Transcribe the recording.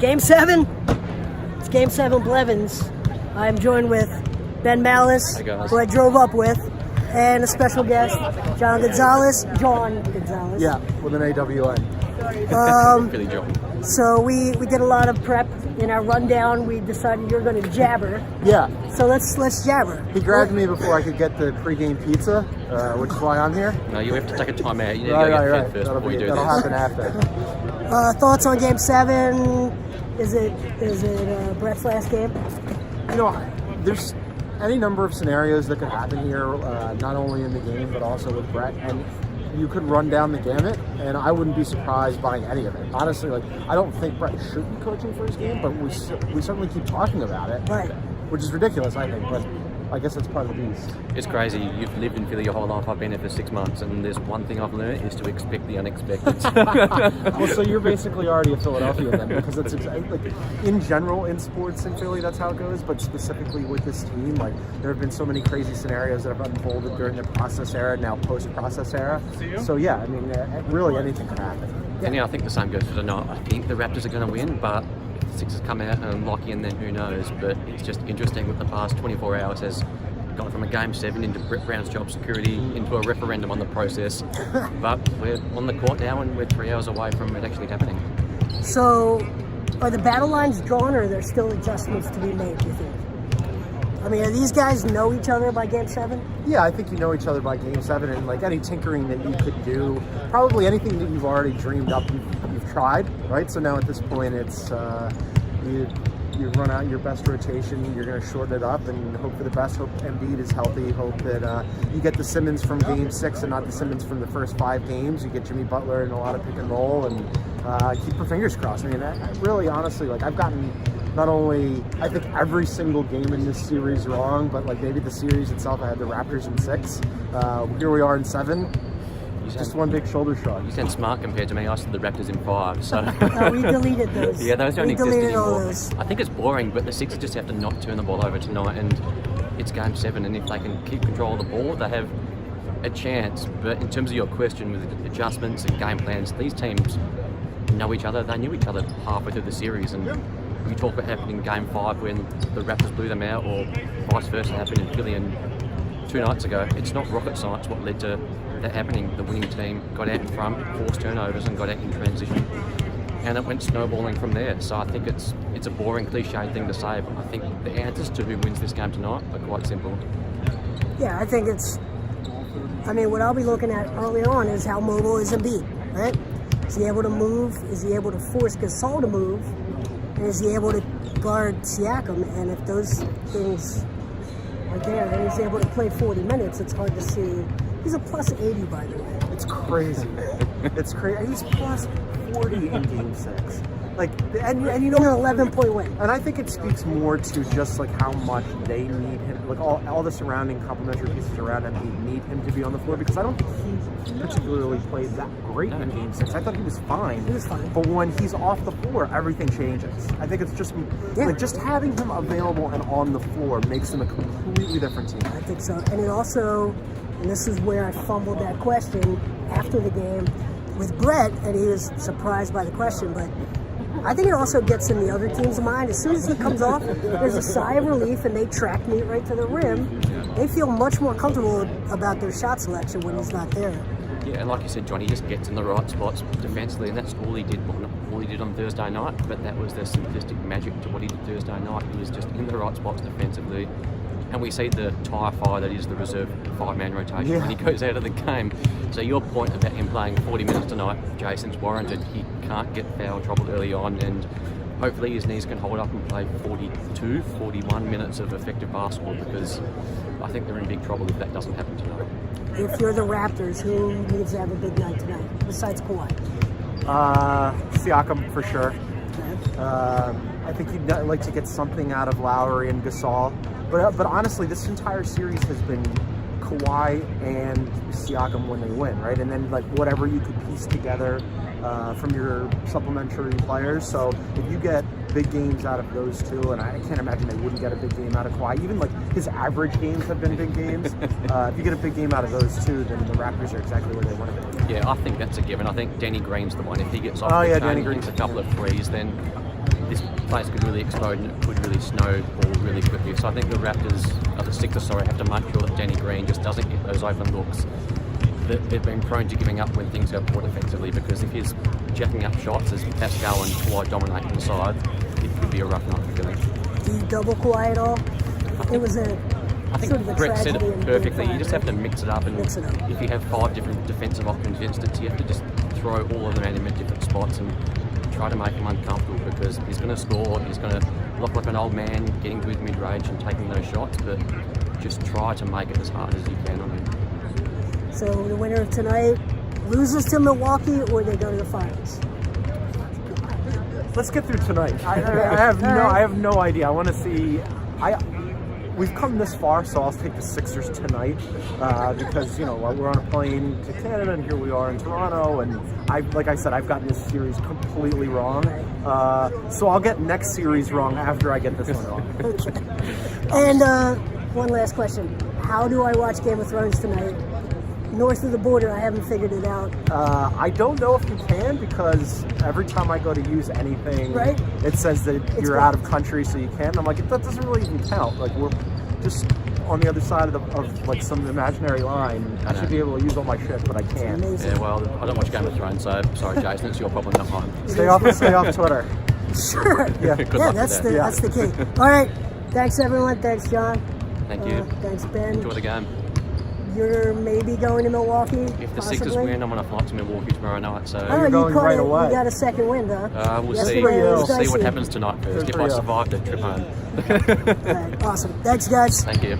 Game 7. It's Game 7 Blevins. I'm joined with Ben Malice, who I drove up with, and a special guest, Gonzalez. Yeah, with an AWN. Really John. So we did a lot of prep. In our rundown, we decided you're going to jabber. Yeah. So let's jabber. He grabbed me before I could get the pregame pizza, which is why I'm here. No, you have to take a time out. You need to Right. get fed first before you do That'll this. happen after. Thoughts on Game 7? Is it Brett's last game? You know, there's any number of scenarios that could happen here, not only in the game, but also with Brett. And you could run down the gamut, and I wouldn't be surprised by any of it. Honestly, I don't think Brett should be coaching for his game, but we certainly keep talking about it, Right. which is ridiculous, I think. But I guess that's part of the beast. It's crazy. You've lived in Philly your whole life. I've been here for 6 months, and there's one thing I've learned is to expect the unexpected. Well, so you're basically already a Philadelphia then, because it's like in general in sports in Philly, that's how it goes. But specifically with this team, like there have been so many crazy scenarios that have unfolded during the process era, now post-process era. So yeah, I mean, really anything can happen. And yeah, I think the same goes for tonight. I think the Raptors are going to win, but if the Sixers come out and lock in, then who knows? But it's just interesting what the past 24 hours has gone from a Game 7 into Brett Brown's job security into a referendum on the process. But we're on the court now, and we're 3 hours away from it actually happening. So, are the battle lines drawn, or are there still adjustments to be made, do you think? I mean, do these guys know each other by Game 7? Yeah, I think you know each other by Game 7, and like any tinkering that you could do, probably anything that you've already dreamed up, you've tried, right? So now at this point, it's you run out your best rotation, you're going to shorten it up and hope for the best. Hope Embiid is healthy. Hope that you get the Simmons from Game 6 and not the Simmons from the first 5 games. You get Jimmy Butler and a lot of pick and roll, and keep your fingers crossed. I mean, I really, honestly, like I've gotten not only I think every single game in this series wrong, but like maybe the series itself. I had the Raptors in 6. Here we are in 7. Just one big shoulder shrug. You sound smart compared to me. I said the Raptors in 5. So We deleted those. yeah, those don't We exist deleted all anymore. those. I think it's boring, but the Sixers just have to not turn the ball over tonight, and it's Game 7. And if they can keep control of the ball, they have a chance. But in terms of your question with adjustments and game plans, these teams know each other. They knew each other halfway through the series, and you talk about happening in Game 5 when the Raptors blew them out, or vice versa happened in Philly 2 nights ago. It's not rocket science what led to that happening. The winning team got out in front, forced turnovers, and got out in transition, and it went snowballing from there. So I think it's a boring, cliche thing to say, but I think the answers to who wins this game tonight are quite simple. Yeah, I think I mean, what I'll be looking at early on is how mobile is Embiid, right? Is he able to move? Is he able to force Gasol to move? And is he able to guard Siakam? And if those things are there, and he's able to play 40 minutes, it's hard to see. He's a plus 80, by the way. It's crazy. It's crazy. He's plus 40 in Game 6. Like, and you know, In an 11-point win. and I think it speaks more to just like how much they need him, like all the surrounding complementary pieces around him need him to be on the floor, because I don't think he particularly played that great in Game 6. I thought he was fine. He was fine. But when he's off the floor, everything changes. I think it's just like just having him available and on the floor makes him a completely different team. I think so. And it also, and this is where I fumbled that question after the game with Brett, and he was surprised by the question, but I think it also gets in the other team's mind. As soon as he comes off, there's a sigh of relief, and they track meet right to the rim. They feel much more comfortable about their shot selection when he's not there. Yeah, and like you said, John, he just gets in the right spots defensively, and that's all he did. Well, not all he did on Thursday night, but that was the simplistic magic to what he did Thursday night. He was just in the right spots defensively, and we see the tire fire that is the reserve 5-man rotation when he goes out of the game. So your point about him playing 40 minutes tonight, Jason's warranted. He can't get foul trouble early on, and hopefully his knees can hold up and play 42, 41 minutes of effective basketball, because I think they're in big trouble if that doesn't happen tonight. If you're the Raptors, who needs to have a big night tonight, besides Kawhi? Siakam for sure. I think he'd like to get something out of Lowry and Gasol. But honestly, this entire series has been Kawhi and Siakam when they win, right? And then like whatever you could piece together from your supplementary players. So if you get big games out of those two, and I can't imagine they wouldn't get a big game out of Kawhi. Even like his average games have been big games. If you get a big game out of those two, then the Raptors are exactly where they want to be. Yeah, I think that's a given. I think Danny Green's the one. If he gets off the chain and hits a couple of threes, then this place could really explode and it could really snowball really quickly. So I think the Raptors, the Sixers, have to make sure that Danny Green just doesn't get those open looks that they've been prone to giving up when things go poor defensively, because if he's jacking up shots as Pascal and Kawhi dominate inside, it could be a rough night for Philly. Do you double Kawhi at all? It was I think sort of a Brett said tragedy it in perfectly. Game You just 5, have to mix it up, and Mix it up. if you have 5 different defensive options against it, you have to just throw all of them at him at different spots and try to make him uncomfortable, because he's going to score, he's going to look like an old man getting to his mid-range and taking those shots, but just try to make it as hard as you can on him. So the winner of tonight loses to Milwaukee, or they go to the finals. Let's get through tonight. I have no idea. I want to see. We've come this far, so I'll take the Sixers tonight because we're on a plane to Canada, and here we are in Toronto, and like I said, I've gotten this series completely wrong. So I'll get next series wrong after I get this one wrong. Okay. And one last question: how do I watch Game of Thrones tonight? North of the border, I haven't figured it out. I don't know if you can, because every time I go to use anything, Right. it says that you're out of country, so you can. I'm like, that doesn't really even count. Like, we're just on the other side of like some imaginary line. I should be able to use all my shit, but I can't. Amazing. Yeah, well, I don't watch Game of Thrones, so sorry, Jason, it's your problem, not mine. Stay off Twitter. Sure. Yeah. Good Yeah, luck that's with that. that's the key. All right. Thanks everyone. Thanks John. Thank you. Thanks Ben. Enjoy the game. You're maybe going to Milwaukee. If the possibly? Sixers win, I'm on a flight to Milwaukee tomorrow night, so Oh, you going caught right it. away. You got a second win, huh? we'll Yesterday see. was We'll see what dicey. happens tonight first. Good If for I you. survive the trip home. All right, awesome. Thanks, guys. Thank you.